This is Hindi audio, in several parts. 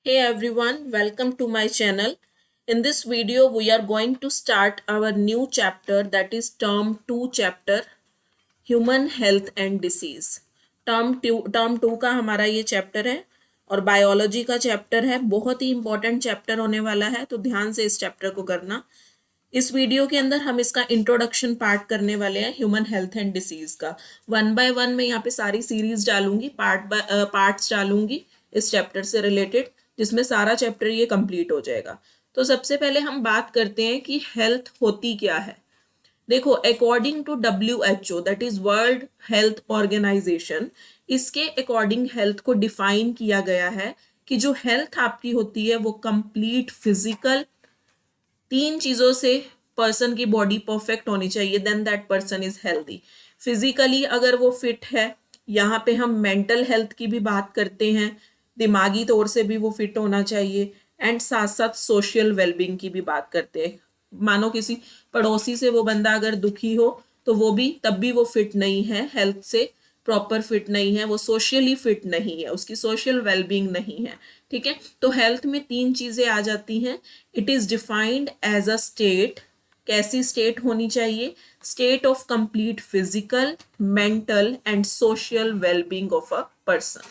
Hey everyone, welcome to my channel. In this video, we are going to start our new chapter, that is term 2 chapter, Human Health and Disease. Term 2 का हमारा ये चैप्टर है और बायोलॉजी का चैप्टर है। बहुत ही इंपॉर्टेंट चैप्टर होने वाला है, तो ध्यान से इस चैप्टर को करना। इस वीडियो के अंदर हम इसका इंट्रोडक्शन पार्ट करने वाले हैं, ह्यूमन हेल्थ एंड डिसीज का। 1 बाय 1 मैं यहाँ पे सारी सीरीज डालूंगी, पार्ट्स डालूंगी इस चैप्टर से रिलेटेड, जिसमें सारा चैप्टर ये कंप्लीट हो जाएगा। तो सबसे पहले हम बात करते हैं कि हेल्थ होती क्या है। देखो, according to WHO, that is world health organisation, इसके अकॉर्डिंग हेल्थ को डिफाइन किया गया है कि जो हेल्थ आपकी होती है वो कंप्लीट फिजिकल, 3 चीजों से पर्सन की बॉडी परफेक्ट होनी चाहिए, then that person is healthy. Physically अगर वो फिट है, यहाँ पे हम मेंटल हेल्थ की भी बात करते हैं, दिमागी तौर से भी वो फिट होना चाहिए, एंड साथ साथ सोशल वेलबींग की भी बात करते हैं। मानो किसी पड़ोसी से वो बंदा अगर दुखी हो तो वो भी तब भी वो फिट नहीं है, हेल्थ से प्रॉपर फिट नहीं है, वो सोशली फिट नहीं है, उसकी सोशल वेलबींग नहीं है। ठीक है, तो हेल्थ में 3 चीजें आ जाती हैं। It is defined as a state. कैसी स्टेट होनी चाहिए? State of complete physical, mental and social wellbeing of a person.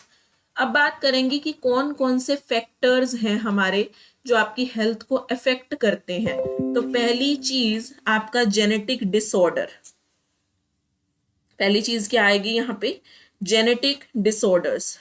अब बात करेंगे कि कौन कौन से फैक्टर्स हैं हमारे जो आपकी हेल्थ को अफेक्ट करते हैं। तो पहली चीज आपका जेनेटिक डिसऑर्डर। पहली चीज क्या आएगी यहाँ पे? Genetic disorders.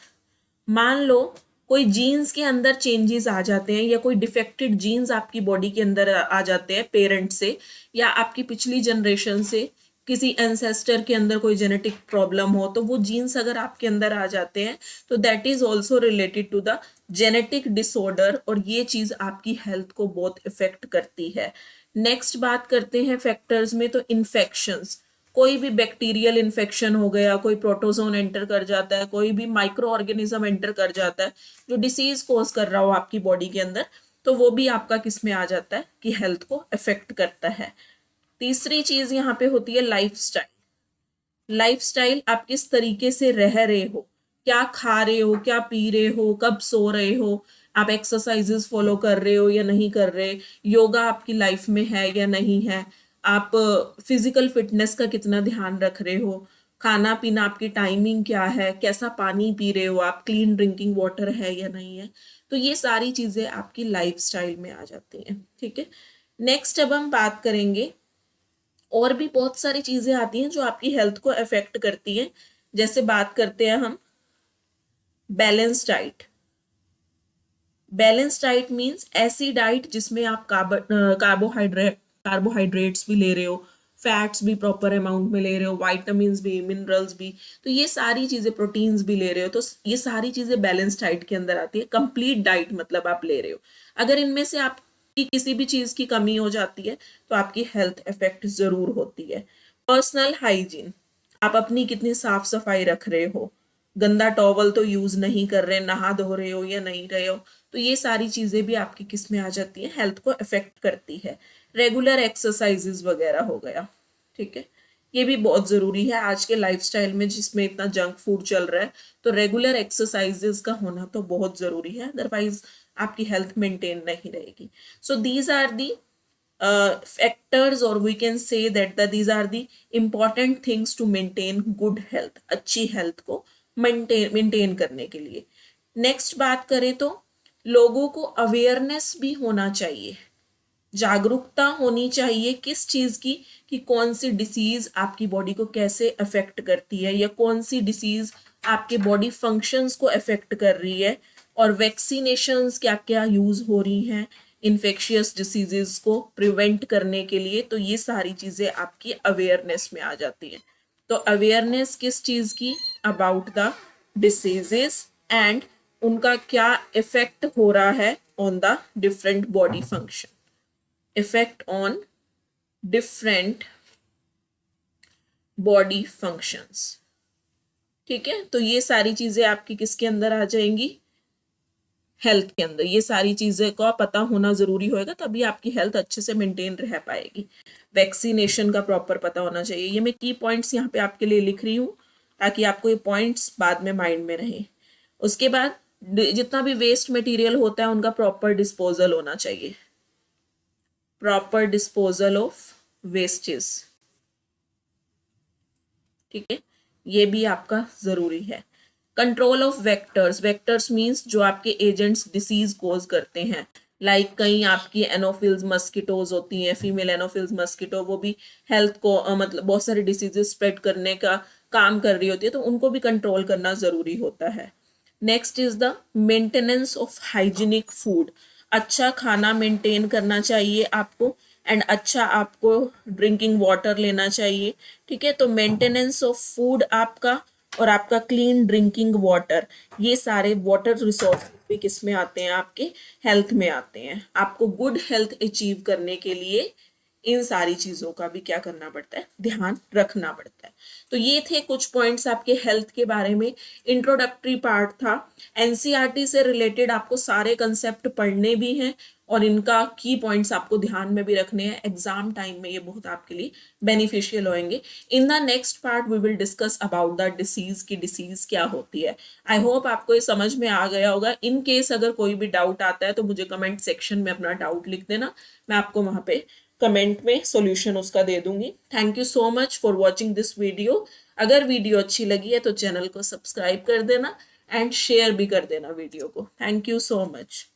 मान लो कोई जीन्स के अंदर चेंजेस आ जाते हैं, या कोई डिफेक्टेड जीन्स आपकी बॉडी के अंदर आ जाते हैं पेरेंट से, या आपकी पिछली जनरेशन से किसी एंसेस्टर के अंदर कोई जेनेटिक प्रॉब्लम हो, तो वो जीन्स अगर आपके अंदर आ जाते हैं तो that is also related to the genetic disorder, और ये चीज आपकी हेल्थ को बहुत इफेक्ट करती है। नेक्स्ट बात करते हैं फैक्टर्स में, तो इन्फेक्शंस। कोई भी बैक्टीरियल इन्फेक्शन हो गया, कोई प्रोटोजोन एंटर कर जाता है, कोई भी माइक्रो ऑर्गेनिज्म एंटर कर जाता है जो डिसीज कोज कर रहा हो आपकी बॉडी के अंदर, तो वो भी आपका किस में आ जाता है कि हेल्थ को अफेक्ट करता है। तीसरी चीज यहाँ पे होती है लाइफस्टाइल। लाइफस्टाइल, आप किस तरीके से रह रहे हो, क्या खा रहे हो, क्या पी रहे हो, कब सो रहे हो, आप एक्सरसाइजेस फॉलो कर रहे हो या नहीं कर रहे, योगा आपकी लाइफ में है या नहीं है, आप फिजिकल फिटनेस का कितना ध्यान रख रहे हो, खाना पीना आपकी टाइमिंग क्या है, कैसा पानी पी रहे हो आप, क्लीन ड्रिंकिंग वाटर है या नहीं है। तो ये सारी चीजें आपकी लाइफस्टाइल में आ जाती हैं। ठीक है, नेक्स्ट अब हम बात करेंगे, और भी बहुत सारी चीजें आती हैं जो आपकी हेल्थ को अफेक्ट करती हैं। जैसे बात करते हैं हम balance diet. Balance diet means ऐसी डाइट जिसमें आप कार्बोहाइड्रेट्स भी ले रहे हो, फैट्स भी प्रॉपर अमाउंट में ले रहे हो, वाइटामिन भी, मिनरल्स भी, तो ये सारी चीजें, प्रोटीन्स भी ले रहे हो, तो ये सारी चीजें बैलेंस डाइट के अंदर आती है। कंप्लीट डाइट मतलब आप ले रहे हो। अगर इनमें से आपकी किसी भी चीज की कमी हो जाती है तो आपकी हेल्थ इफेक्ट जरूर होती है। पर्सनल हाइजीन, आप अपनी कितनी साफ सफाई रख रहे हो, गंदा टॉवल तो यूज नहीं कर रहे, नहा धो रहे हो या नहीं रहे हो, तो ये सारी चीजें भी आपकी किस में आ जाती है, हेल्थ को अफेक्ट करती है। रेगुलर एक्सरसाइजेस वगैरह हो गया। ठीक है, ये भी बहुत जरूरी है आज के लाइफस्टाइल में जिसमें इतना जंक फूड चल रहा है, तो रेगुलर एक्सरसाइजेस का होना तो बहुत जरूरी है, अदरवाइज आपकी हेल्थ मेंटेन नहीं रहेगी। So these are the factors, or we can say that these are the important things to maintain good health, अच्छी हेल्थ को मेंटेन करने के लिए। नेक्स्ट बात करें तो लोगों को अवेयरनेस भी होना चाहिए, जागरूकता होनी चाहिए किस चीज की, कि कौन सी डिसीज आपकी बॉडी को कैसे अफेक्ट करती है, या कौन सी डिसीज आपके बॉडी फंक्शंस को अफेक्ट कर रही है, और वैक्सीनेशंस क्या क्या यूज हो रही हैं इन्फेक्शियस डिसीजेस को प्रिवेंट करने के लिए। तो ये सारी चीजें आपकी अवेयरनेस में आ जाती है। तो अवेयरनेस किस चीज की? अबाउट द डिसीजेस, एंड उनका क्या इफेक्ट हो रहा है on the different body function, effect on different body functions. ठीक है, तो ये सारी चीजें आपकी किसके अंदर आ जाएंगी? हेल्थ के अंदर। ये सारी चीजें का पता होना जरूरी होएगा, तभी आपकी हेल्थ अच्छे से मेंटेन रह पाएगी। वैक्सीनेशन का प्रॉपर पता होना चाहिए। ये मैं की पॉइंट्स यहाँ पे आपके लिए लिख रही हूँ ताकि आपको ये पॉइंट्स बाद में माइंड में रहे। उसके बाद जितना भी वेस्ट मटेरियल होता है उनका प्रॉपर डिस्पोजल होना चाहिए, प्रॉपर डिस्पोजल ऑफ वेस्टेज, ठीक है, ये भी आपका जरूरी है। Control of vectors, vectors means जो आपके एजेंट्स डिसीज कोज करते हैं, लाइक कहीं आपकी एनोफिल्स मस्किटोज होती हैं, फीमेल एनोफिल्स मस्किटो, वो भी हेल्थ को मतलब बहुत सारे डिसीजेस स्प्रेड करने का काम कर रही होती है, तो उनको भी कंट्रोल करना ज़रूरी होता है। Next is the maintenance of hygienic food, अच्छा खाना मेंटेन करना चाहिए आपको, एंड अच्छा आपको ड्रिंकिंग वाटर लेना चाहिए, ठीक है। तो मेंटेनेंस ऑफ फूड आपका और आपका क्लीन ड्रिंकिंग वाटर, ये सारे वाटर रिसोर्स भी किस में आते हैं, आपके हेल्थ में आते हैं। आपको गुड हेल्थ अचीव करने के लिए इन सारी चीज़ों का भी क्या करना पड़ता है, ध्यान रखना पड़ता है। तो ये थे कुछ पॉइंट्स आपके हेल्थ के बारे में, इंट्रोडक्टरी पार्ट था। एनसीईआरटी से रिलेटेड आपको सारे कंसेप्ट पढ़ने भी हैं और इनका की पॉइंट्स आपको ध्यान में भी रखने हैं, एग्जाम टाइम में ये बहुत आपके लिए बेनिफिशियल होंगे। In the next part we will discuss about the disease की डिसीज क्या होती है। आई होप आपको ये समझ में आ गया होगा। इन केस अगर कोई भी डाउट आता है तो मुझे कमेंट सेक्शन में अपना डाउट लिख देना, मैं आपको वहां पे कमेंट में सॉल्यूशन उसका दे दूंगी। Thank you so much for watching this video. अगर वीडियो अच्छी लगी है तो चैनल को सब्सक्राइब कर देना एंड शेयर भी कर देना वीडियो को। Thank you so much.